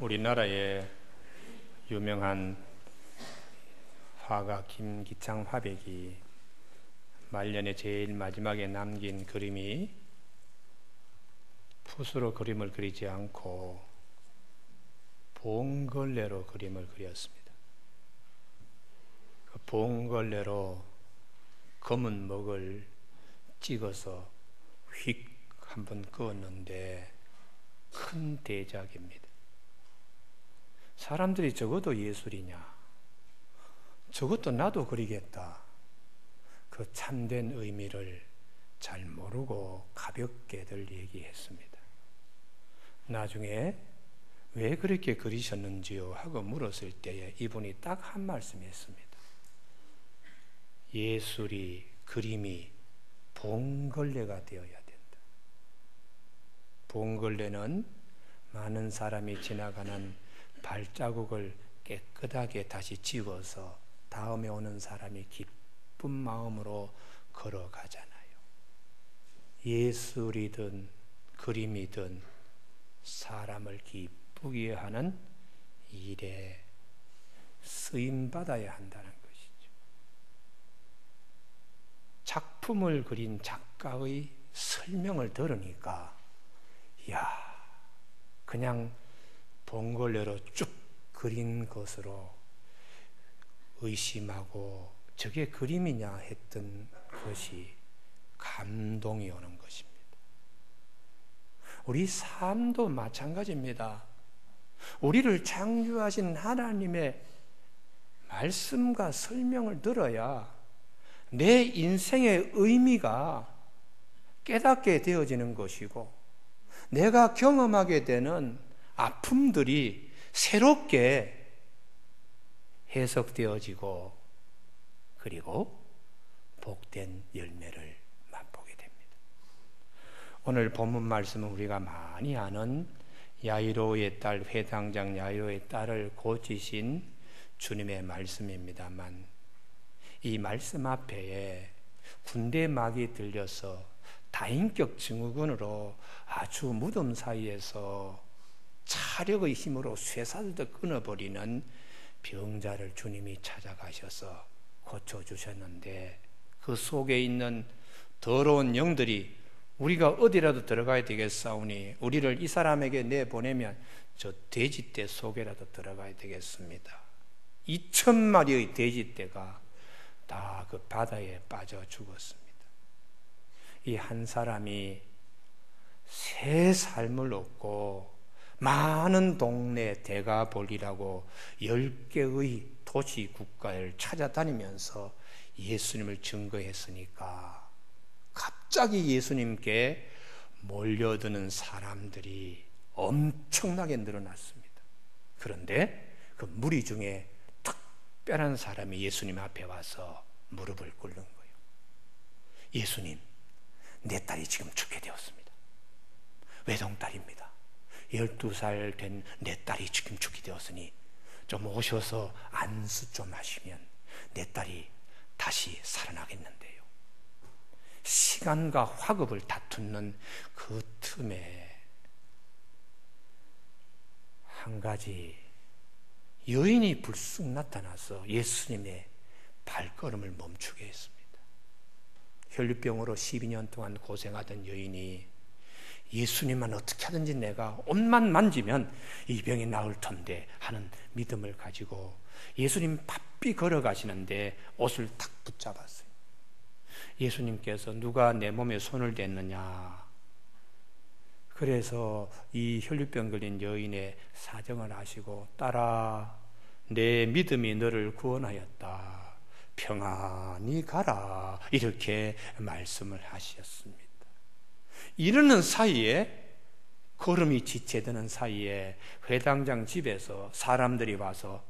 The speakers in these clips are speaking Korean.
우리나라의 유명한 화가 김기창 화백이 말년에 제일 마지막에 남긴 그림이 붓으로 그림을 그리지 않고 봉걸레로 그림을 그렸습니다. 그 봉걸레로 검은 먹을 찍어서 휙 한번 그었는데 큰 대작입니다. 사람들이 저것도 예술이냐? 저것도 나도 그리겠다. 그 참된 의미를 잘 모르고 가볍게들 얘기했습니다. 나중에 왜 그렇게 그리셨는지요? 하고 물었을 때에 이분이 딱 한 말씀 했습니다. 예술이, 그림이 봉걸레가 되어야 된다. 봉걸레는 많은 사람이 지나가는 발자국을 깨끗하게 다시 지워서 다음에 오는 사람이 기쁜 마음으로 걸어가잖아요. 예술이든 그림이든 사람을 기쁘게 하는 일에 쓰임받아야 한다는 것이죠. 작품을 그린 작가의 설명을 들으니까 그냥 봉걸레로 쭉 그린 것으로 의심하고 저게 그림이냐 했던 것이 감동이 오는 것입니다. 우리 삶도 마찬가지입니다. 우리를 창조하신 하나님의 말씀과 설명을 들어야 내 인생의 의미가 깨닫게 되어지는 것이고 내가 경험하게 되는 아픔들이 새롭게 해석되어지고 그리고 복된 열매를 맛보게 됩니다. 오늘 본문 말씀은 우리가 많이 아는 야이로의 딸, 회당장 야이로의 딸을 고치신 주님의 말씀입니다만 이 말씀 앞에 군대 막이 들려서 다인격 증후군으로 아주 무덤 사이에서 차력의 힘으로 쇠사슬도 끊어버리는 병자를 주님이 찾아가셔서 고쳐주셨는데 그 속에 있는 더러운 영들이 우리가 어디라도 들어가야 되겠사오니 우리를 이 사람에게 내보내면 저 돼지떼 속에라도 들어가야 되겠습니다. 2,000마리의 돼지떼가 다 그 바다에 빠져 죽었습니다. 이 한 사람이 새 삶을 얻고 많은 동네 대가볼이라고 10개의 도시 국가를 찾아다니면서 예수님을 증거했으니까 갑자기 예수님께 몰려드는 사람들이 엄청나게 늘어났습니다. 그런데 그 무리 중에 특별한 사람이 예수님 앞에 와서 무릎을 꿇는 거예요. 예수님, 내 딸이 지금 죽게 되었습니다. 외동딸입니다. 12살 된 내 딸이 지금 죽게 되었으니 좀 오셔서 안수 좀 하시면 내 딸이 다시 살아나겠는데요. 시간과 화급을 다투는 그 틈에 한 가지 여인이 불쑥 나타나서 예수님의 발걸음을 멈추게 했습니다. 혈류병으로 12년 동안 고생하던 여인이 예수님만 어떻게 하든지 내가 옷만 만지면 이 병이 나을 텐데 하는 믿음을 가지고 예수님 바삐 걸어가시는데 옷을 탁 붙잡았어요. 예수님께서 누가 내 몸에 손을 댔느냐. 그래서 이 혈류병 걸린 여인의 사정을 아시고 딸아, 내 믿음이 너를 구원하였다. 평안히 가라. 이렇게 말씀을 하셨습니다. 이러는 사이에 걸음이 지체되는 사이에 회당장 집에서 사람들이 와서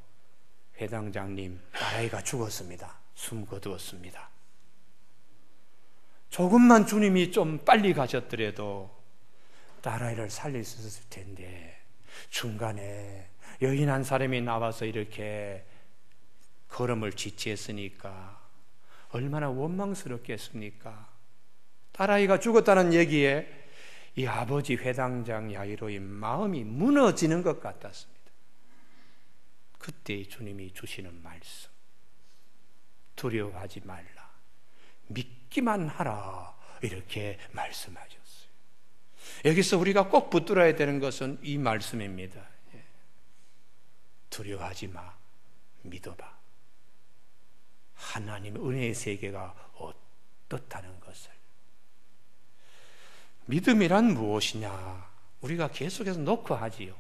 회당장님, 딸아이가 죽었습니다. 숨 거두었습니다. 조금만 주님이 좀 빨리 가셨더라도 딸아이를 살릴 수 있을 텐데 중간에 여인 한 사람이 나와서 이렇게 걸음을 지체했으니까 얼마나 원망스럽겠습니까? 딸아이가 죽었다는 얘기에 이 아버지 회당장 야이로의 마음이 무너지는 것 같았습니다. 그때 주님이 주시는 말씀, 두려워하지 말라, 믿기만 하라, 이렇게 말씀하셨어요. 여기서 우리가 꼭 붙들어야 되는 것은 이 말씀입니다. 두려워하지 마, 믿어봐. 하나님의 은혜의 세계가 어떻다는 것을. 믿음이란 무엇이냐? 우리가 계속해서 놓고 하지요.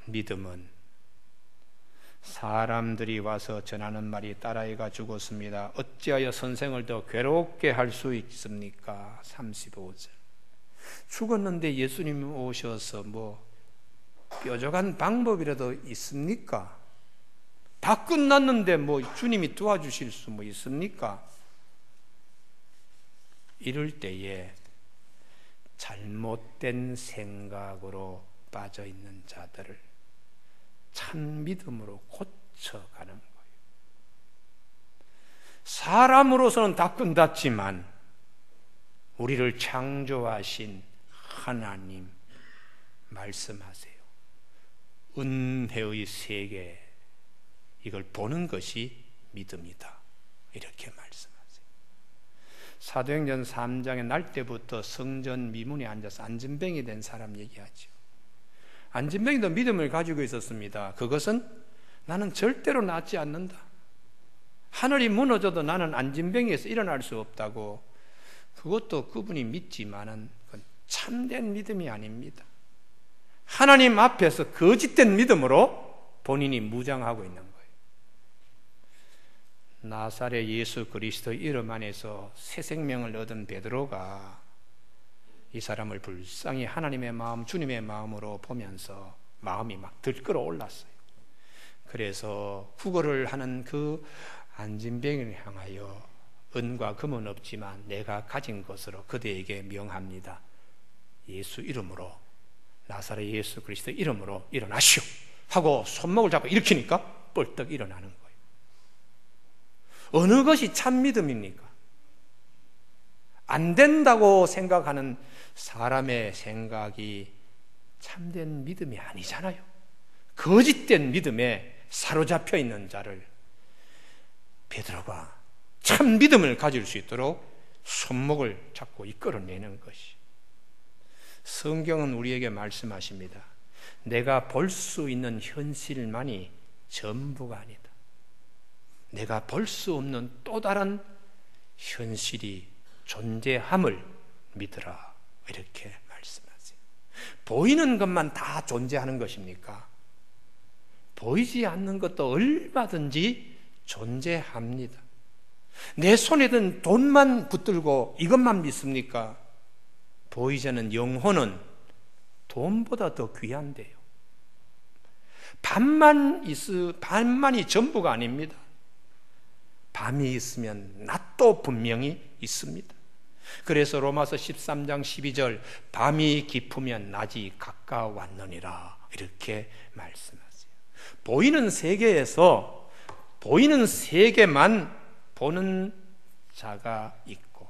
믿음은 사람들이 와서 전하는 말이 딸아이가 죽었습니다. 어찌하여 선생을 더 괴롭게 할 수 있습니까? 35절. 죽었는데 예수님이 오셔서 뾰족한 방법이라도 있습니까? 다 끝났는데 주님이 도와주실 수 있습니까? 이럴 때에 잘못된 생각으로 빠져 있는 자들을 참 믿음으로 고쳐가는 거예요. 사람으로서는 다 끝났지만 우리를 창조하신 하나님 말씀하세요. 은혜의 세계, 이걸 보는 것이 믿음이다, 이렇게 말씀하세요. 사도행전 3장에 날 때부터 성전 미문에 앉아서 안진뱅이 된 사람 얘기하죠. 안진뱅이도 믿음을 가지고 있었습니다. 그것은 나는 절대로 낫지 않는다, 하늘이 무너져도 나는 안진뱅이에서 일어날 수 없다고. 그것도 그분이 믿지만은 그건 참된 믿음이 아닙니다. 하나님 앞에서 거짓된 믿음으로 본인이 무장하고 있는 거예요. 나사렛 예수 그리스도 이름 안에서 새 생명을 얻은 베드로가 이 사람을 불쌍히 하나님의 마음, 주님의 마음으로 보면서 마음이 막 들끓어 올랐어요. 그래서 구걸을 하는 그 안진뱅이를 향하여 은과 금은 없지만 내가 가진 것으로 그대에게 명합니다. 예수 이름으로, 나사렛 예수 그리스도 이름으로 일어나시오 하고 손목을 잡고 일으키니까 뻘떡 일어나는 거예요. 어느 것이 참 믿음입니까? 안 된다고 생각하는 사람의 생각이 참된 믿음이 아니잖아요. 거짓된 믿음에 사로잡혀 있는 자를 베드로가 참 믿음을 가질 수 있도록 손목을 잡고 이끌어내는 것이. 성경은 우리에게 말씀하십니다. 내가 볼 수 있는 현실만이 전부가 아니다. 내가 볼 수 없는 또 다른 현실이 존재함을 믿으라, 이렇게 말씀하세요. 보이는 것만 다 존재하는 것입니까? 보이지 않는 것도 얼마든지 존재합니다. 내 손에 든 돈만 붙들고 이것만 믿습니까? 보이지 않는 영혼은 돈보다 더 귀한데요. 밤만이 전부가 아닙니다. 밤이 있으면 낮도 분명히 있습니다. 그래서 로마서 13장 12절 밤이 깊으면 낮이 가까웠느니라, 이렇게 말씀하세요. 보이는 세계에서 보이는 세계만 보는 자가 있고,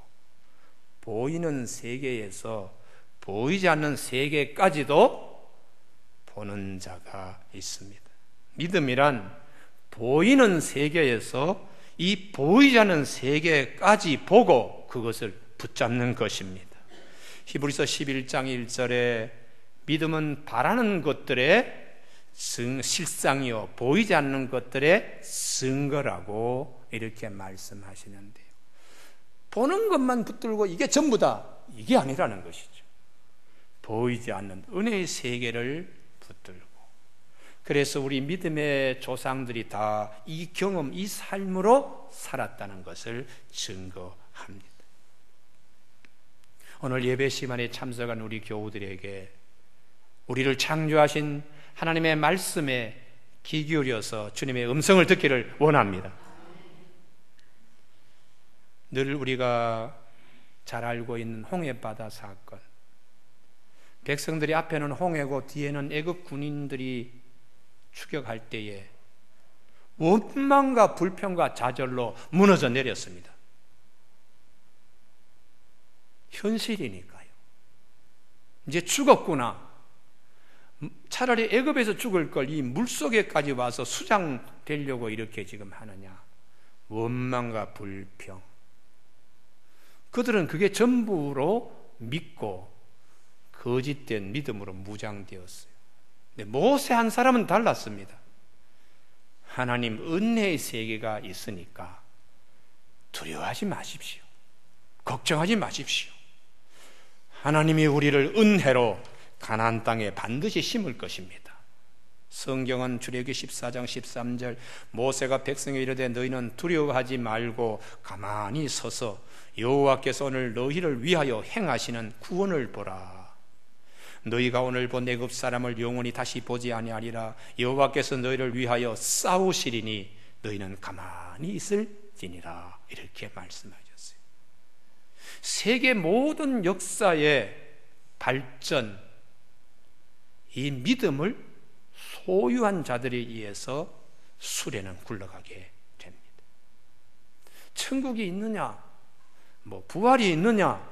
보이는 세계에서 보이지 않는 세계까지도 보는 자가 있습니다. 믿음이란 보이는 세계에서 이 보이지 않는 세계까지 보고 그것을 붙잡는 것입니다. 히브리서 11장 1절에 믿음은 바라는 것들의 실상이요 보이지 않는 것들의 증거라고 이렇게 말씀하시는데요. 보는 것만 붙들고 이게 전부다, 이게 아니라는 것이죠. 보이지 않는 은혜의 세계를 붙들고, 그래서 우리 믿음의 조상들이 다 이 경험, 이 삶으로 살았다는 것을 증거합니다. 오늘 예배 시간에 참석한 우리 교우들에게 우리를 창조하신 하나님의 말씀에 귀 기울여서 주님의 음성을 듣기를 원합니다. 늘 우리가 잘 알고 있는 홍해바다 사건, 백성들이 앞에는 홍해고 뒤에는 애굽 군인들이 추격할 때에 원망과 불평과 좌절로 무너져 내렸습니다. 현실이니까요. 이제 죽었구나. 차라리 애굽에서 죽을 걸 이 물속에까지 와서 수장되려고 이렇게 지금 하느냐. 원망과 불평. 그들은 그게 전부로 믿고 거짓된 믿음으로 무장되었어요. 근데 모세 한 사람은 달랐습니다. 하나님 은혜의 세계가 있으니까 두려워하지 마십시오. 걱정하지 마십시오. 하나님이 우리를 은혜로 가나안 땅에 반드시 심을 것입니다. 성경은 출애굽기 14장 13절 모세가 백성에 이르되 너희는 두려워하지 말고 가만히 서서 여호와께서 오늘 너희를 위하여 행하시는 구원을 보라. 너희가 오늘 본 애굽 사람을 영원히 다시 보지 아니하리라. 여호와께서 너희를 위하여 싸우시리니 너희는 가만히 있을지니라. 이렇게 말씀하셨어요. 세계 모든 역사의 발전, 이 믿음을 소유한 자들에 의해서 수레는 굴러가게 됩니다. 천국이 있느냐, 뭐 부활이 있느냐,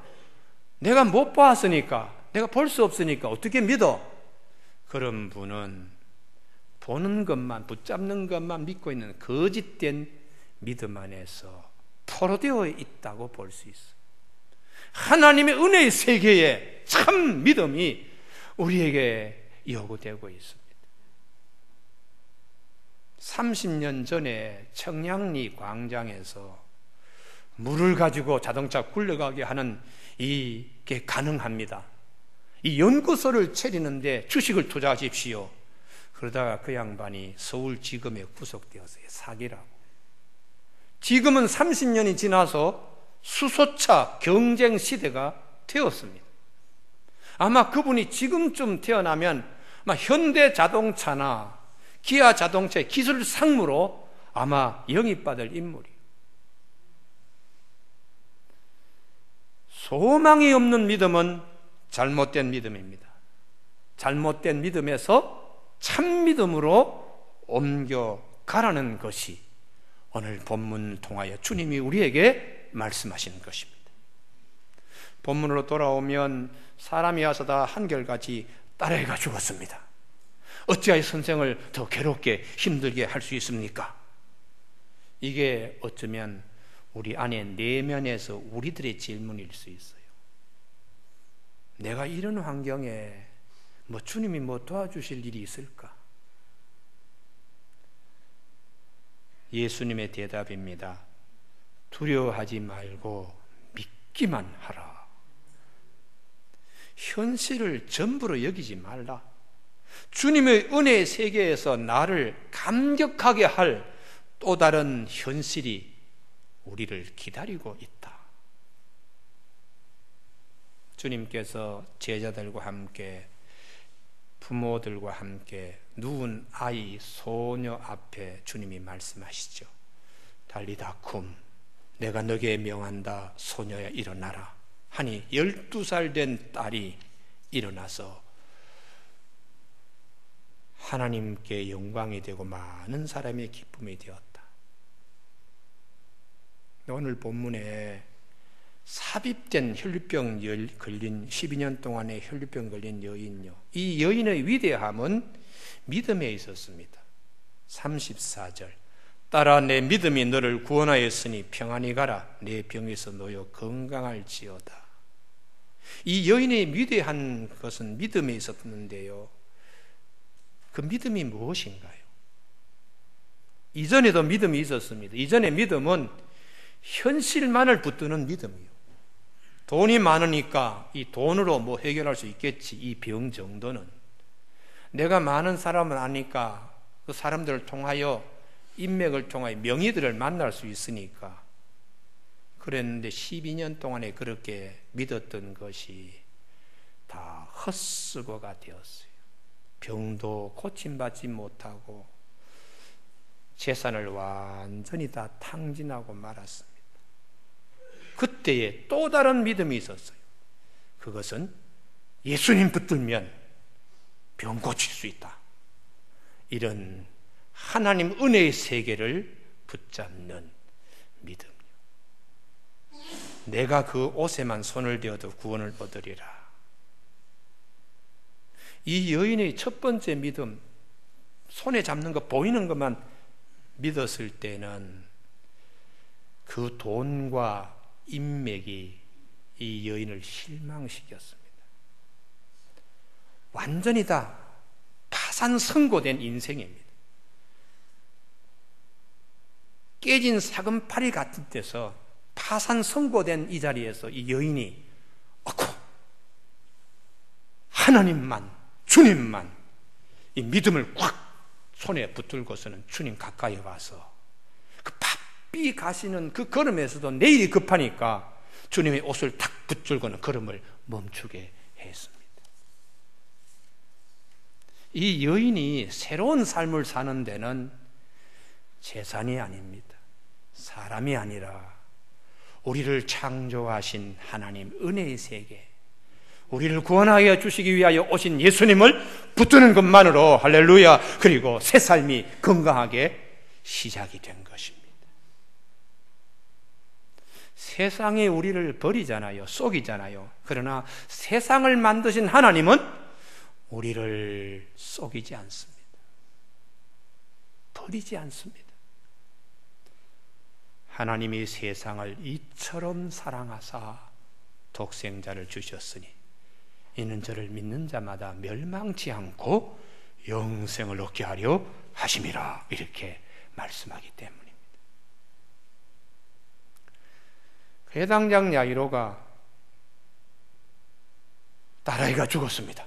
내가 못 봤으니까, 내가 볼 수 없으니까 어떻게 믿어? 그런 분은 보는 것만, 붙잡는 것만 믿고 있는 거짓된 믿음 안에서 포로되어 있다고 볼 수 있어요. 하나님의 은혜의 세계에 참 믿음이 우리에게 요구되고 있습니다. 30년 전에 청량리 광장에서 물을 가지고 자동차 굴러가게 하는 이게 가능합니다. 이 연구소를 차리는데 주식을 투자하십시오. 그러다가 그 양반이 서울지검에 구속되었어요. 사기라고. 지금은 30년이 지나서 수소차 경쟁 시대가 되었습니다. 아마 그분이 지금쯤 태어나면 아마 현대자동차나 기아자동차의 기술 상무로 아마 영입받을 인물이에요. 소망이 없는 믿음은 잘못된 믿음입니다. 잘못된 믿음에서 참 믿음으로 옮겨가라는 것이 오늘 본문을 통하여 주님이 우리에게 말씀하시는 것입니다. 본문으로 돌아오면 사람이 와서 다 한결같이 딸애가 죽었습니다. 어찌하여 선생을 더 괴롭게 힘들게 할 수 있습니까? 이게 어쩌면 우리 안에 내면에서 우리들의 질문일 수 있어요. 내가 이런 환경에 뭐 주님이 뭐 도와주실 일이 있을까? 예수님의 대답입니다. 두려워하지 말고 믿기만 하라. 현실을 전부로 여기지 말라. 주님의 은혜의 세계에서 나를 감격하게 할 또 다른 현실이 우리를 기다리고 있다. 주님께서 제자들과 함께 부모들과 함께 누운 아이 소녀 앞에 주님이 말씀하시죠. 달리다 쿰 내가 너에게 명한다 소녀야 일어나라 하니 12살 된 딸이 일어나서 하나님께 영광이 되고 많은 사람의 기쁨이 되었다. 오늘 본문에 삽입된 혈류병 걸린 12년 동안의 혈류병 걸린 여인요. 이 여인의 위대함은 믿음에 있었습니다. 34절 딸아 내 믿음이 너를 구원하였으니 평안히 가라 내 병에서 놓여 건강할지어다. 이 여인의 위대한 것은 믿음에 있었는데요. 그 믿음이 무엇인가요? 이전에도 믿음이 있었습니다. 이전의 믿음은 현실만을 붙드는 믿음이요. 돈이 많으니까 이 돈으로 뭐 해결할 수 있겠지. 이 병 정도는 내가 많은 사람을 아니까 그 사람들을 통하여 인맥을 통하여 명의들을 만날 수 있으니까 그랬는데 12년 동안에 그렇게 믿었던 것이 다 헛수고가 되었어요. 병도 고침받지 못하고 재산을 완전히 다 탕진하고 말았습니다. 그때에 또 다른 믿음이 있었어요. 그것은 예수님 붙들면 병 고칠 수 있다. 이런 하나님 은혜의 세계를 붙잡는 믿음이요. 내가 그 옷에만 손을 대어도 구원을 얻으리라. 이 여인의 첫 번째 믿음, 손에 잡는 거 보이는 것만 믿었을 때는 그 돈과 인맥이 이 여인을 실망시켰습니다. 완전히 다 파산선고된 인생입니다. 깨진 사금파리 같은 데서 파산선고된 이 자리에서 이 여인이 하나님만, 주님만 이 믿음을 꽉 손에 붙들고서는 주님 가까이 와서 그 바삐 가시는 그 걸음에서도 내일이 급하니까 주님의 옷을 탁 붙들고는 걸음을 멈추게 했습니다. 이 여인이 새로운 삶을 사는 데는 재산이 아닙니다. 사람이 아니라 우리를 창조하신 하나님 은혜의 세계, 우리를 구원하여 주시기 위하여 오신 예수님을 붙드는 것만으로 할렐루야, 그리고 새 삶이 건강하게 시작이 된 것입니다. 세상이 우리를 버리잖아요. 속이잖아요. 그러나 세상을 만드신 하나님은 우리를 속이지 않습니다. 버리지 않습니다. 하나님이 세상을 이처럼 사랑하사 독생자를 주셨으니 이는 저를 믿는 자마다 멸망치 않고 영생을 얻게 하려 하심이라, 이렇게 말씀하기 때문입니다. 회당장 야이로가 딸아이가 죽었습니다.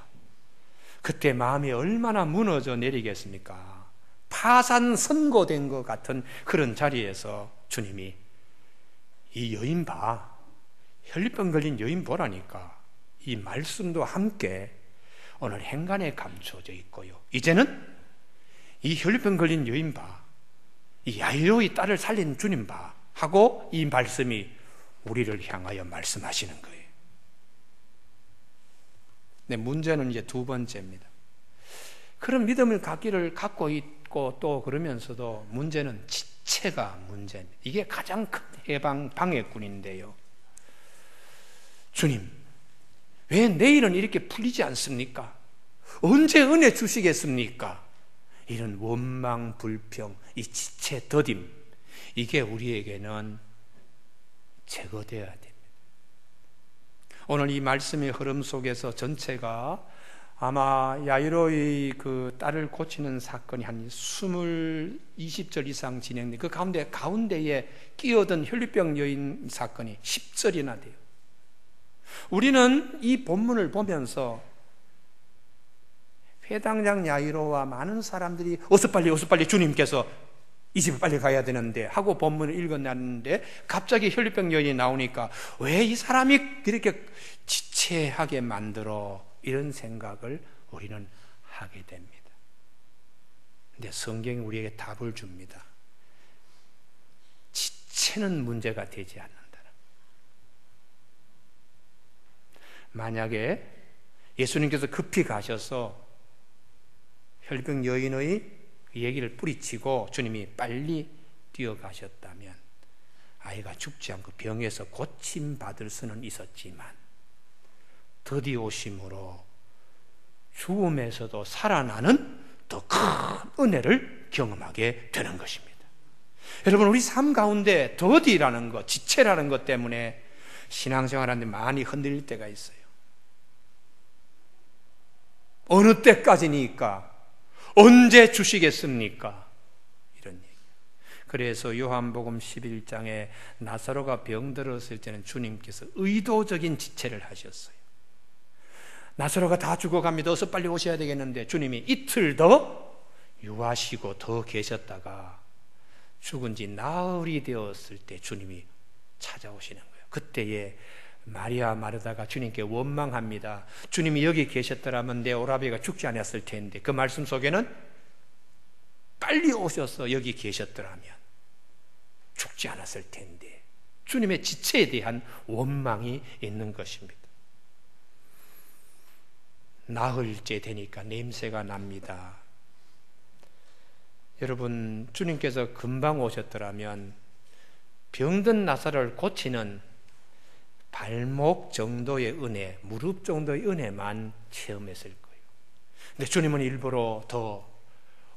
그때 마음이 얼마나 무너져 내리겠습니까? 파산 선고된 것 같은 그런 자리에서 주님이 이 여인 봐, 혈류병 걸린 여인 보라니까, 이 말씀도 함께 오늘 행간에 감춰져 있고요. 이제는 이 혈류병 걸린 여인 봐, 이 야이로의 딸을 살린 주님 봐 하고 이 말씀이 우리를 향하여 말씀하시는 거예요. 네, 문제는 이제 두 번째입니다. 그런 믿음을 갖고 있고 또 그러면서도 문제는 지체가 문제입니다. 이게 가장 큰 해방 방해꾼인데요. 주님, 왜 내일은 이렇게 풀리지 않습니까? 언제 은혜 주시겠습니까? 이런 원망, 불평, 이 지체, 더딤, 이게 우리에게는 제거되어야 됩니다. 오늘 이 말씀의 흐름 속에서 전체가 아마 야이로의 그 딸을 고치는 사건이 한 20절 이상 진행돼, 그 가운데에 끼어든 혈류병 여인 사건이 10절이나 돼요. 우리는 이 본문을 보면서 회당장 야이로와 많은 사람들이 어서 빨리 주님께서 이 집에 빨리 가야 되는데 하고 본문을 읽어놨는데 갑자기 혈류병 여인이 나오니까 왜 이 사람이 이렇게 지체하게 만들어, 이런 생각을 우리는 하게 됩니다. 근데 성경이 우리에게 답을 줍니다. 지체는 문제가 되지 않는다. 만약에 예수님께서 급히 가셔서 혈병 여인의 얘기를 뿌리치고 주님이 빨리 뛰어가셨다면 아이가 죽지 않고 병에서 고침받을 수는 있었지만 드디어 오심으로 죽음에서도 살아나는 더 큰 은혜를 경험하게 되는 것입니다. 여러분, 우리 삶 가운데 더디라는 것, 지체라는 것 때문에 신앙생활하는데 많이 흔들릴 때가 있어요. 어느 때까지니까? 언제 주시겠습니까? 이런 얘기. 그래서 요한복음 11장에 나사로가 병들었을 때는 주님께서 의도적인 지체를 하셨어요. 나사로가 다 죽어갑니다. 어서 빨리 오셔야 되겠는데 주님이 이틀 더 유하시고 더 계셨다가 죽은 지 나흘이 되었을 때 주님이 찾아오시는 거예요. 그때에 마리아 마르다가 주님께 원망합니다. 주님이 여기 계셨더라면 내 오라비가 죽지 않았을 텐데, 그 말씀 속에는 빨리 오셔서 여기 계셨더라면 죽지 않았을 텐데, 주님의 지체에 대한 원망이 있는 것입니다. 나흘째 되니까 냄새가 납니다. 여러분, 주님께서 금방 오셨더라면 병든 나사로를 고치는 발목 정도의 은혜, 무릎 정도의 은혜만 체험했을 거예요. 근데 주님은 일부러 더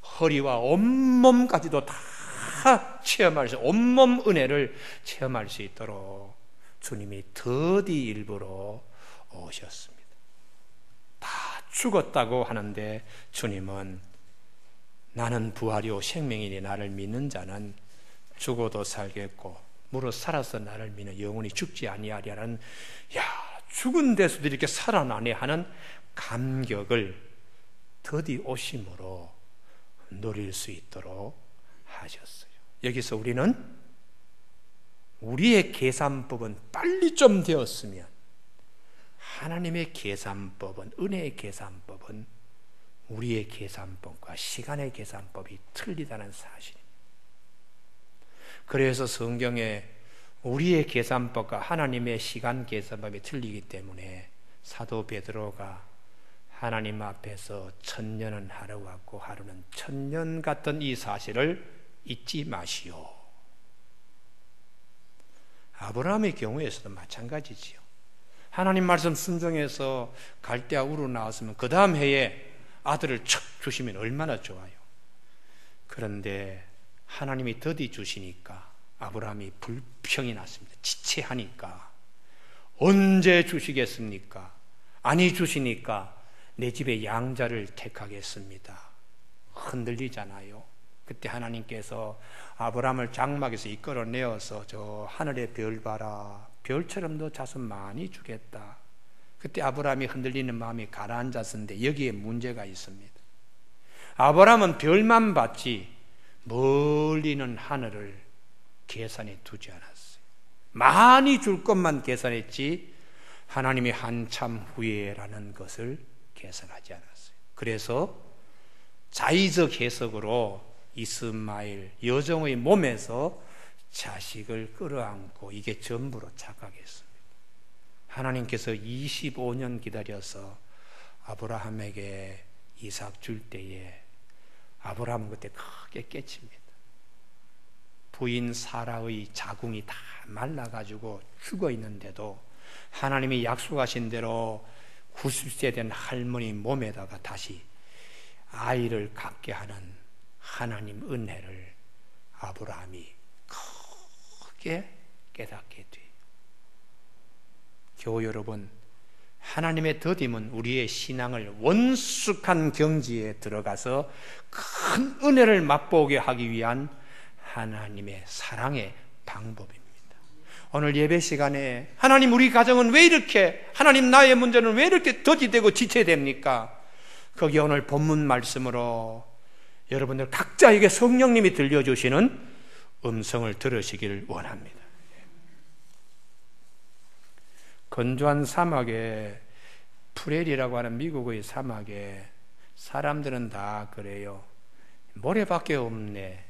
허리와 온몸까지도 다 체험할 수, 온몸 은혜를 체험할 수 있도록 주님이 더디 일부러 오셨습니다. 다 죽었다고 하는데 주님은 나는 부활이요 생명이니 나를 믿는 자는 죽어도 살겠고 무릇 살아서 나를 믿는 영원히 죽지 아니하리라는, 죽은 데서도 이렇게 살아나네 하는 감격을 더디 오심으로 누릴 수 있도록 하셨어요. 여기서 우리는 우리의 계산법은 빨리 좀 되었으면 하나님의 계산법은, 은혜의 계산법은 우리의 계산법과 시간의 계산법이 틀리다는 사실입니다. 그래서 성경에 우리의 계산법과 하나님의 시간 계산법이 틀리기 때문에 사도 베드로가 하나님 앞에서 1000년은 하루 같고 하루는 1000년 같은 이 사실을 잊지 마시오. 아브라함의 경우에서도 마찬가지지요. 하나님 말씀 순종해서 갈대아 우르 나왔으면 그 다음 해에 아들을 척 주시면 얼마나 좋아요. 그런데 하나님이 더디 주시니까 아브라함이 불평이 났습니다. 지체하니까 언제 주시겠습니까? 아니 주시니까 내 집에 양자를 택하겠습니다. 흔들리잖아요. 그때 하나님께서 아브라함을 장막에서 이끌어내어서 저 하늘의 별 봐라, 별처럼 너 자손 많이 주겠다. 그때 아브라함이 흔들리는 마음이 가라앉았는데 여기에 문제가 있습니다. 아브라함은 별만 봤지 멀리는 하늘을 계산해 두지 않았어요. 많이 줄 것만 계산했지 하나님이 한참 후에라는 것을 계산하지 않았어요. 그래서 자의적 해석으로 이스마엘 여종의 몸에서 자식을 끌어안고 이게 전부로 착각했습니다. 하나님께서 25년 기다려서 아브라함에게 이삭 줄 때에 아브라함은 그때 크게 깨칩니다. 부인 사라의 자궁이 다 말라가지고 죽어 있는데도 하나님이 약속하신 대로 90세 된 할머니 몸에다가 다시 아이를 갖게 하는 하나님 은혜를 아브라함이 크게 깨닫게 돼요. 교우 여러분, 하나님의 더딤은 우리의 신앙을 원숙한 경지에 들어가서 큰 은혜를 맛보게 하기 위한 하나님의 사랑의 방법입니다. 오늘 예배 시간에 하나님 우리 가정은 왜 이렇게, 하나님 나의 문제는 왜 이렇게 더디되고 지체됩니까? 거기 오늘 본문 말씀으로 여러분들 각자에게 성령님이 들려주시는 음성을 들으시기를 원합니다. 건조한 사막에, 프레리라고 하는 미국의 사막에 사람들은 다 그래요. 모래밖에 없네.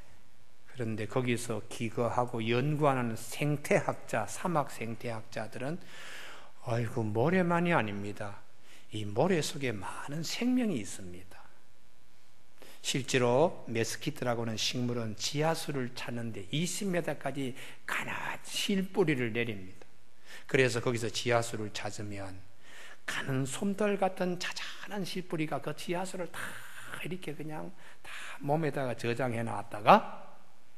그런데 거기서 기거하고 연구하는 생태학자, 사막 생태학자들은 아이고 모래만이 아닙니다. 이 모래 속에 많은 생명이 있습니다. 실제로 메스키트라고 하는 식물은 지하수를 찾는데 20m까지 가나한 실뿌리를 내립니다. 그래서 거기서 지하수를 찾으면 가는 솜털 같은 자잘한 실뿌리가 그 지하수를 다 이렇게 그냥 다 몸에다가 저장해 놨다가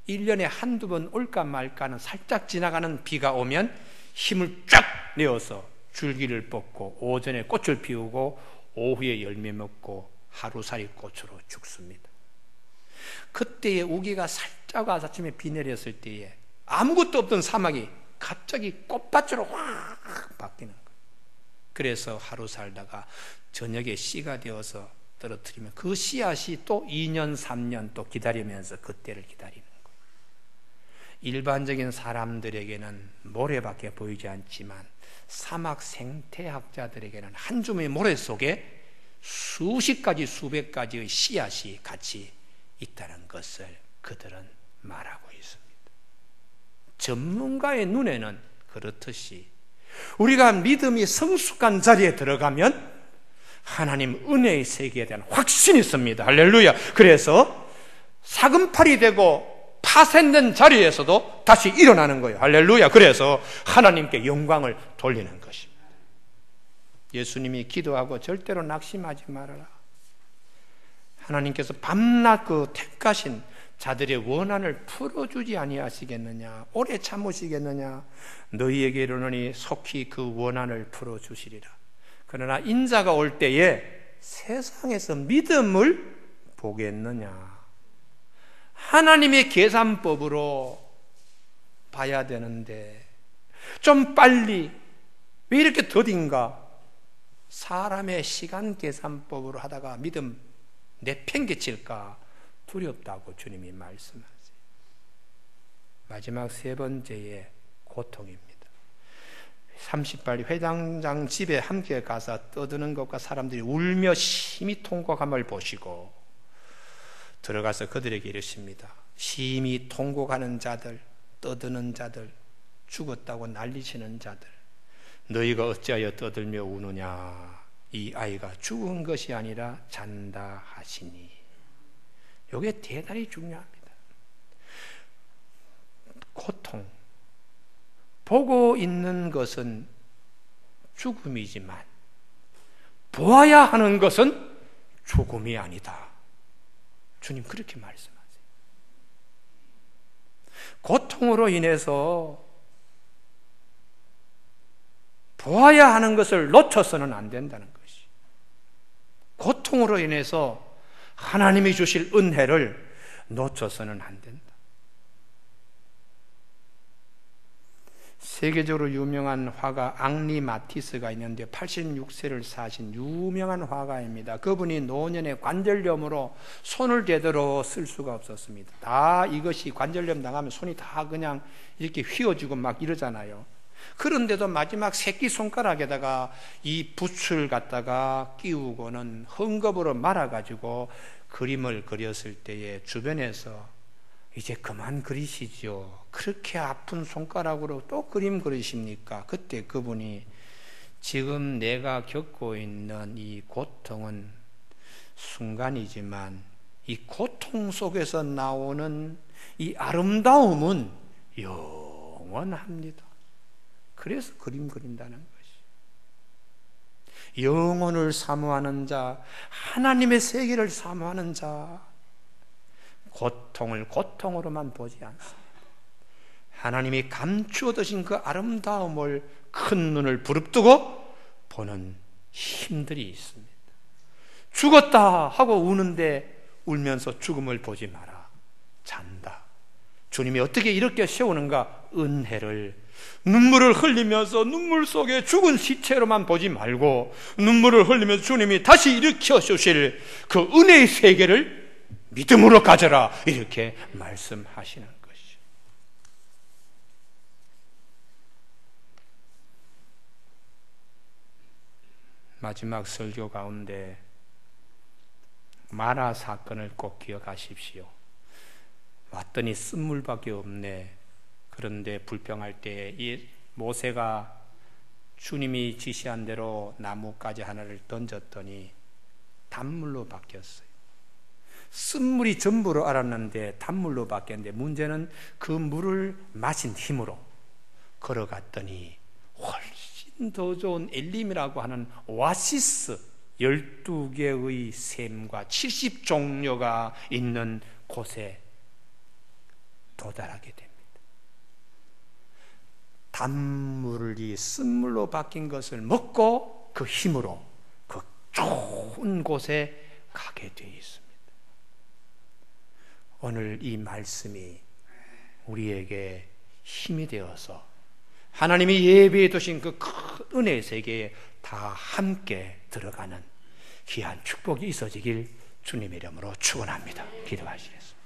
1년에 한두 번 올까 말까는 살짝 지나가는 비가 오면 힘을 쫙 내어서 줄기를 뽑고 오전에 꽃을 피우고 오후에 열매 먹고 하루살이 꽃으로 죽습니다. 그때의 우기가 살짝 와서 아침에 비 내렸을 때에 아무것도 없던 사막이 갑자기 꽃밭으로 확 바뀌는 거예요. 그래서 하루 살다가 저녁에 씨가 되어서 떨어뜨리면 그 씨앗이 또 2년 3년 또 기다리면서 그때를 기다리는 거예요. 일반적인 사람들에게는 모래밖에 보이지 않지만 사막 생태학자들에게는 한 줌의 모래 속에 수십 가지 수백 가지의 씨앗이 같이 있다는 것을 그들은 말하고 있습니다. 전문가의 눈에는 그렇듯이 우리가 믿음이 성숙한 자리에 들어가면 하나님 은혜의 세계에 대한 확신이 있습니다. 할렐루야. 그래서 사금팔이 되고 파쇄된 자리에서도 다시 일어나는 거예요. 할렐루야. 그래서 하나님께 영광을 돌리는 것입니다. 예수님이 기도하고 절대로 낙심하지 말아라. 하나님께서 밤낮 그 택하신 자들의 원한을 풀어주지 아니하시겠느냐, 오래 참으시겠느냐. 너희에게 이르노니 속히 그 원한을 풀어주시리라. 그러나 인자가 올 때에 세상에서 믿음을 보겠느냐. 하나님의 계산법으로 봐야 되는데 좀 빨리, 왜 이렇게 더딘가? 사람의 시간 계산법으로 하다가 믿음 내팽개칠까 두렵다고 주님이 말씀하세요. 마지막 세 번째의 고통입니다. 30발 회당장 집에 함께 가서 떠드는 것과 사람들이 울며 심히 통곡함을 보시고 들어가서 그들에게 이르십니다. 심히 통곡하는 자들, 떠드는 자들, 죽었다고 난리치는 자들, 너희가 어찌하여 떠들며 우느냐? 이 아이가 죽은 것이 아니라 잔다 하시니. 이게 대단히 중요합니다. 고통, 보고 있는 것은 죽음이지만 보아야 하는 것은 죽음이 아니다. 주님 그렇게 말씀하세요. 고통으로 인해서 보아야 하는 것을 놓쳐서는 안 된다는 것이. 고통으로 인해서 하나님이 주실 은혜를 놓쳐서는 안 된다. 세계적으로 유명한 화가 앙리 마티스가 있는데 86세를 사신 유명한 화가입니다. 그분이 노년에 관절염으로 손을 제대로 쓸 수가 없었습니다. 다 이것이 관절염 당하면 손이 다 그냥 이렇게 휘어지고 막 이러잖아요. 그런데도 마지막 새끼손가락에다가 이 붓을 갖다가 끼우고는 헝겊으로 말아가지고 그림을 그렸을 때에 주변에서 이제 그만 그리시죠. 그렇게 아픈 손가락으로 또 그림 그리십니까? 그때 그분이 지금 내가 겪고 있는 이 고통은 순간이지만 이 고통 속에서 나오는 이 아름다움은 영원합니다. 그래서 그림 그린다는 것이. 영혼을 사모하는 자, 하나님의 세계를 사모하는 자, 고통을 고통으로만 보지 않습니다. 하나님이 감추어 두신 그 아름다움을 큰 눈을 부릅뜨고 보는 힘들이 있습니다. 죽었다 하고 우는데 울면서 죽음을 보지 마라. 잔다. 주님이 어떻게 이렇게 세우는가? 은혜를, 눈물을 흘리면서 눈물 속에 죽은 시체로만 보지 말고 눈물을 흘리면서 주님이 다시 일으켜 주실 그 은혜의 세계를 믿음으로 가져라. 이렇게 말씀하시는 것이죠. 마지막 설교 가운데 마라 사건을 꼭 기억하십시오. 왔더니 쓴물밖에 없네. 그런데 불평할 때 이 모세가 주님이 지시한 대로 나뭇가지 하나를 던졌더니 단물로 바뀌었어요. 쓴물이 전부로 알았는데 단물로 바뀌었는데 문제는 그 물을 마신 힘으로 걸어갔더니 훨씬 더 좋은 엘림이라고 하는 오아시스 12개의 샘과 70종려가 있는 곳에 도달하게 됩니다. 단물이 쓴물로 바뀐 것을 먹고 그 힘으로 그 좋은 곳에 가게 되어 있습니다. 오늘 이 말씀이 우리에게 힘이 되어서 하나님이 예비해 두신 그 큰 은혜의 세계에 다 함께 들어가는 귀한 축복이 있어지길 주님의 이름으로 축원합니다. 기도하시겠습니다.